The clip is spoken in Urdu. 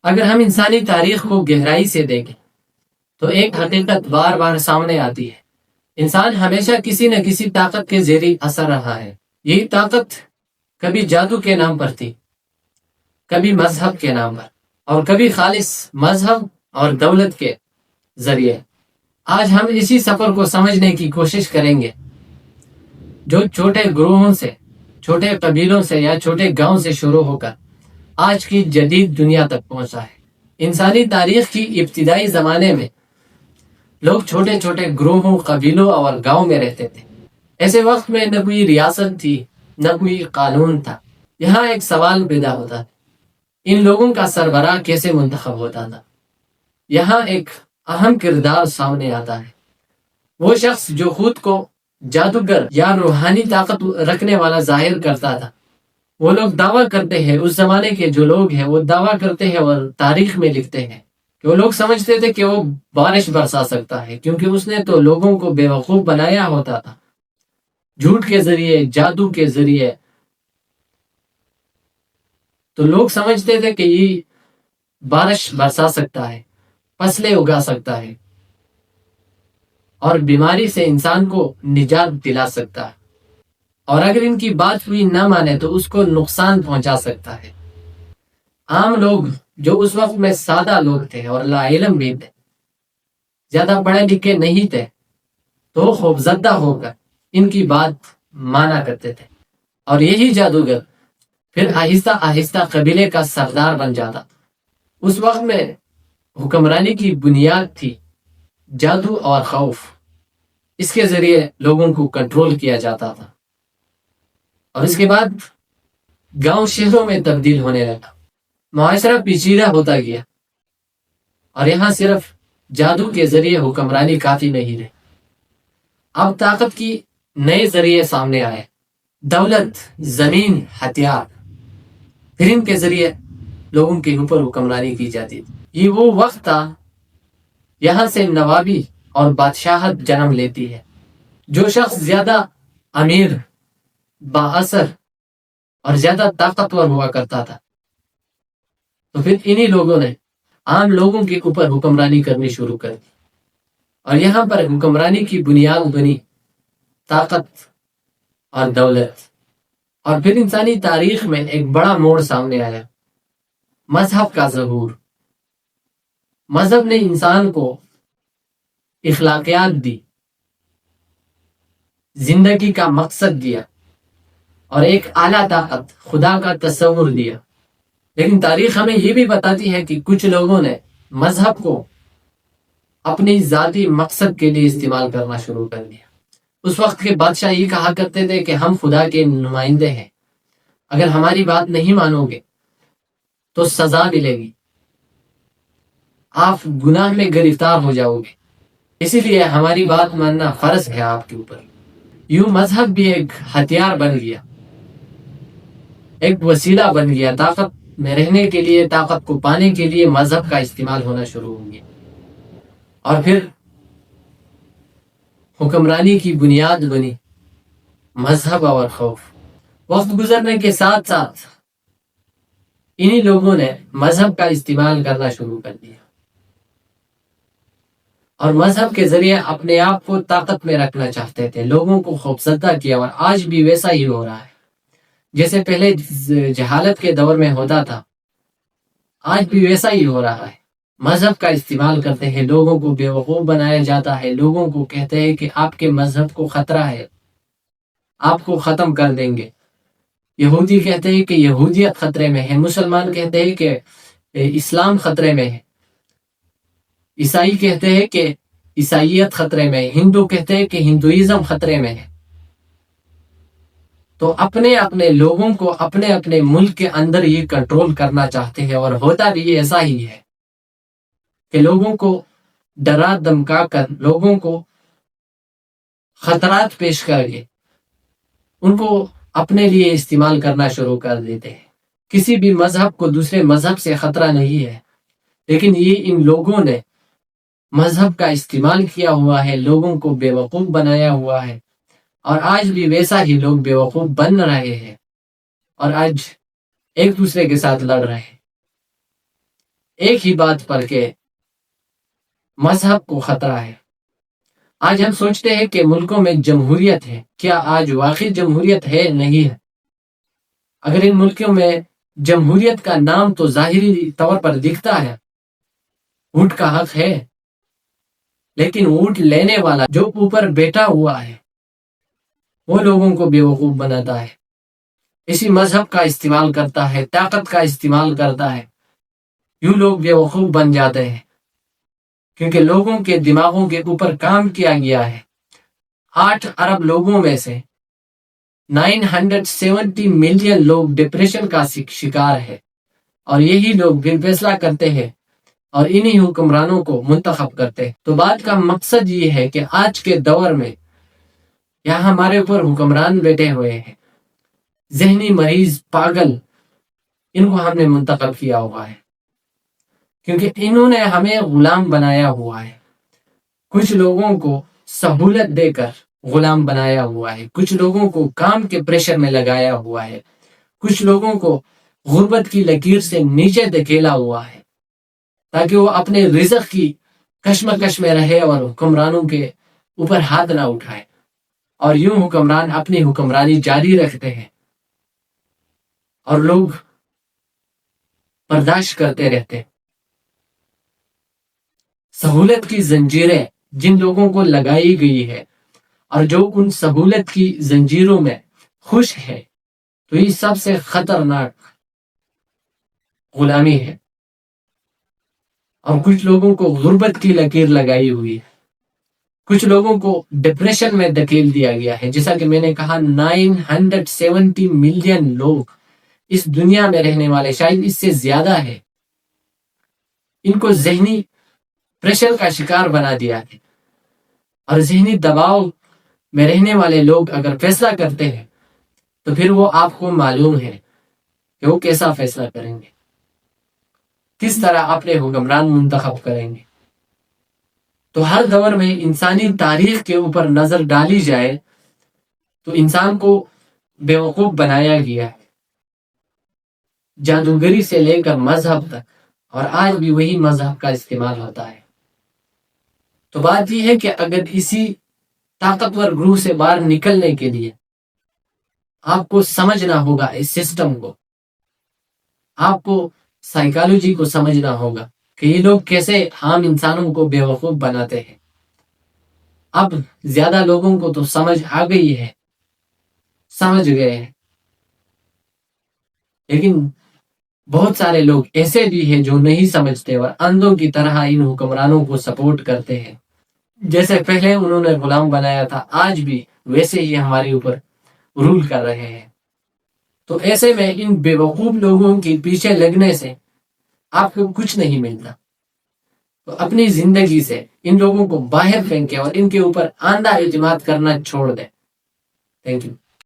اگر ہم انسانی تاریخ کو گہرائی سے دیکھیں تو ایک حقیقت بار بار سامنے آتی ہے۔ انسان ہمیشہ کسی نہ کسی طاقت کے زیر اثر رہا ہے۔ یہی طاقت کبھی جادو کے نام پر تھی، کبھی مذہب کے نام پر، اور کبھی خالص مذہب اور دولت کے ذریعے۔ آج ہم اسی سفر کو سمجھنے کی کوشش کریں گے، جو چھوٹے گروہوں سے، چھوٹے قبیلوں سے یا چھوٹے گاؤں سے شروع ہو کر آج کی جدید دنیا تک پہنچا ہے۔ انسانی تاریخ کی ابتدائی زمانے میں لوگ چھوٹے چھوٹے گروہوں، قبیلوں اور گاؤں میں رہتے تھے۔ ایسے وقت میں نہ کوئی ریاست تھی، نہ کوئی قانون تھا۔ یہاں ایک سوال پیدا ہوتا ہے، ان لوگوں کا سربراہ کیسے منتخب ہوتا تھا؟ یہاں ایک اہم کردار سامنے آتا ہے، وہ شخص جو خود کو جادوگر یا روحانی طاقت رکھنے والا ظاہر کرتا تھا۔ وہ لوگ دعویٰ کرتے ہیں، اس زمانے کے جو لوگ ہیں وہ دعویٰ کرتے ہیں اور تاریخ میں لکھتے ہیں کہ وہ لوگ سمجھتے تھے کہ وہ بارش برسا سکتا ہے، کیونکہ اس نے تو لوگوں کو بیوقوف بنایا ہوتا تھا جھوٹ کے ذریعے، جادو کے ذریعے۔ تو لوگ سمجھتے تھے کہ یہ بارش برسا سکتا ہے، فصلیں اگا سکتا ہے، اور بیماری سے انسان کو نجات دلا سکتا ہے، اور اگر ان کی بات کوئی نہ مانے تو اس کو نقصان پہنچا سکتا ہے۔ عام لوگ جو اس وقت میں سادہ لوگ تھے اور لا علم بھی تھے، زیادہ پڑھے لکھے نہیں تھے، تو خوفزدہ ہو کر ان کی بات مانا کرتے تھے، اور یہی جادوگر پھر آہستہ آہستہ قبیلے کا سردار بن جاتا۔ اس وقت میں حکمرانی کی بنیاد تھی جادو اور خوف، اس کے ذریعے لوگوں کو کنٹرول کیا جاتا تھا، اور اس کے بعد گاؤں شہروں میں تبدیل ہونے لگا، معاشرہ پیچیدہ ہوتا گیا، اور یہاں صرف جادو کے ذریعے حکمرانی کافی نہیں رہی۔ اب طاقت کی نئے ذریعے سامنے آئے، دولت، زمین، ہتھیار، پھر ان کے ذریعے لوگوں کے اوپر حکمرانی کی جاتی تھی۔ یہ وہ وقت تھا، یہاں سے نوابی اور بادشاہت جنم لیتی ہے۔ جو شخص زیادہ امیر، بااثر اور زیادہ طاقتور ہوا کرتا تھا، تو پھر انہی لوگوں نے عام لوگوں کے اوپر حکمرانی کرنی شروع کر دی، اور یہاں پر حکمرانی کی بنیاد بنی طاقت اور دولت۔ اور پھر انسانی تاریخ میں ایک بڑا موڑ سامنے آیا، مذہب کا ظہور۔ مذہب نے انسان کو اخلاقیات دی، زندگی کا مقصد دیا، اور ایک اعلیٰ طاقت، خدا کا تصور دیا۔ لیکن تاریخ ہمیں یہ بھی بتاتی ہے کہ کچھ لوگوں نے مذہب کو اپنی ذاتی مقصد کے لیے استعمال کرنا شروع کر دیا۔ اس وقت کے بادشاہ یہ کہا کرتے تھے کہ ہم خدا کے نمائندے ہیں، اگر ہماری بات نہیں مانو گے تو سزا ملے گی، آپ گناہ میں گرفتار ہو جاؤ گے، اسی لیے ہماری بات ماننا فرض ہے آپ کے اوپر۔ یوں مذہب بھی ایک ہتھیار بن گیا، ایک وسیلہ بن گیا، طاقت میں رہنے کے لیے، طاقت کو پانے کے لیے مذہب کا استعمال ہونا شروع ہو گیا، اور پھر حکمرانی کی بنیاد بنی مذہب اور خوف۔ وقت گزرنے کے ساتھ ساتھ انہی لوگوں نے مذہب کا استعمال کرنا شروع کر دیا، اور مذہب کے ذریعے اپنے آپ کو طاقت میں رکھنا چاہتے تھے، لوگوں کو خوفزدہ کیا، اور آج بھی ویسا ہی ہو رہا ہے۔ جیسے پہلے جہالت کے دور میں ہوتا تھا، آج بھی ویسا ہی ہو رہا ہے۔ مذہب کا استعمال کرتے ہیں، لوگوں کو بیوقوف بنایا جاتا ہے، لوگوں کو کہتے ہیں کہ آپ کے مذہب کو خطرہ ہے، آپ کو ختم کر دیں گے۔ یہودی کہتے ہیں کہ یہودیت خطرے میں ہے، مسلمان کہتے ہیں کہ اسلام خطرے میں ہے، عیسائی کہتے ہیں کہ عیسائیت خطرے میں ہے، ہندو کہتے ہیں کہ ہندوازم خطرے میں ہے۔ تو اپنے اپنے لوگوں کو اپنے اپنے ملک کے اندر یہ کنٹرول کرنا چاہتے ہیں، اور ہوتا بھی ایسا ہی ہے کہ لوگوں کو ڈرا دھمکا کر، لوگوں کو خطرات پیش کر کے ان کو اپنے لیے استعمال کرنا شروع کر دیتے ہیں۔ کسی بھی مذہب کو دوسرے مذہب سے خطرہ نہیں ہے، لیکن یہ ان لوگوں نے مذہب کا استعمال کیا ہوا ہے، لوگوں کو بیوقوف بنایا ہوا ہے، اور آج بھی ویسا ہی لوگ بیوقوف بن رہے ہیں، اور آج ایک دوسرے کے ساتھ لڑ رہے ہیں۔ ایک ہی بات پر کہ مذہب کو خطرہ ہے۔ آج ہم سوچتے ہیں کہ ملکوں میں جمہوریت ہے، کیا آج واقعی جمہوریت ہے؟ نہیں ہے۔ اگر ان ملکوں میں جمہوریت کا نام تو ظاہری طور پر دکھتا ہے، ووٹ کا حق ہے، لیکن ووٹ لینے والا جو اوپر بیٹھا ہوا ہے وہ لوگوں کو بیوقوف بناتا ہے، اسی مذہب کا استعمال کرتا ہے، طاقت کا استعمال کرتا ہے، یوں لوگ بیوقوف بن جاتے ہیں کیونکہ لوگوں کے دماغوں کے اوپر کام کیا گیا ہے۔ 8 ارب لوگوں میں سے 970 ملین لوگ ڈپریشن کا شکار ہے، اور یہی لوگ پھر فیصلہ کرتے ہیں اور انہی حکمرانوں کو منتخب کرتے ہیں۔ تو بات کا مقصد یہ ہے کہ آج کے دور میں یہاں ہمارے اوپر حکمران بیٹھے ہوئے ہیں، ذہنی مریض، پاگل، ان کو ہم نے منتخب کیا ہوا ہے کیونکہ انہوں نے ہمیں غلام بنایا ہوا ہے۔ کچھ لوگوں کو سہولت دے کر غلام بنایا ہوا ہے، کچھ لوگوں کو کام کے پریشر میں لگایا ہوا ہے، کچھ لوگوں کو غربت کی لکیر سے نیچے دھکیلا ہوا ہے تاکہ وہ اپنے رزق کی کشمکش میں رہے اور حکمرانوں کے اوپر ہاتھ نہ اٹھائے، اور یوں حکمران اپنی حکمرانی جاری رکھتے ہیں اور لوگ برداشت کرتے رہتے ہیں۔ سہولت کی زنجیریں جن لوگوں کو لگائی گئی ہے اور جو ان سہولت کی زنجیروں میں خوش ہے، تو یہ سب سے خطرناک غلامی ہے۔ اور کچھ لوگوں کو غربت کی لکیر لگائی ہوئی ہے، کچھ لوگوں کو ڈپریشن میں دھکیل دیا گیا ہے۔ جیسا کہ میں نے کہا 970 ملین لوگ اس دنیا میں رہنے والے، شاید اس سے زیادہ ہے، ان کو ذہنی پریشر کا شکار بنا دیا ہے، اور ذہنی دباؤ میں رہنے والے لوگ اگر فیصلہ کرتے ہیں تو پھر وہ آپ کو معلوم ہے کہ وہ کیسا فیصلہ کریں گے، کس طرح اپنے حکمران منتخب کریں گے۔ تو ہر دور میں انسانی تاریخ کے اوپر نظر ڈالی جائے تو انسان کو بیوقوف بنایا گیا ہے، جادوگری سے لے کر مذہب تک، اور آج بھی وہی مذہب کا استعمال ہوتا ہے۔ تو بات یہ ہے کہ اگر اسی طاقتور گروہ سے باہر نکلنے کے لیے آپ کو سمجھنا ہوگا اس سسٹم کو، آپ کو سائیکالوجی کو سمجھنا ہوگا کہ یہ لوگ کیسے عام انسانوں کو بیوقوف بناتے ہیں۔ اب زیادہ لوگوں کو تو سمجھ آ گئی ہے، سمجھ گئے ہیں، لیکن بہت سارے لوگ ایسے بھی ہیں جو نہیں سمجھتے اور اندھوں کی طرح ان حکمرانوں کو سپورٹ کرتے ہیں۔ جیسے پہلے انہوں نے غلام بنایا تھا، آج بھی ویسے ہی ہمارے اوپر رول کر رہے ہیں۔ تو ایسے میں ان بیوقوف لوگوں کے پیچھے لگنے سے آپ کو کچھ نہیں ملتا، تو اپنی زندگی سے ان لوگوں کو باہر پھینکیں اور ان کے اوپر آندھا اعتماد کرنا چھوڑ دیں۔ Thank you.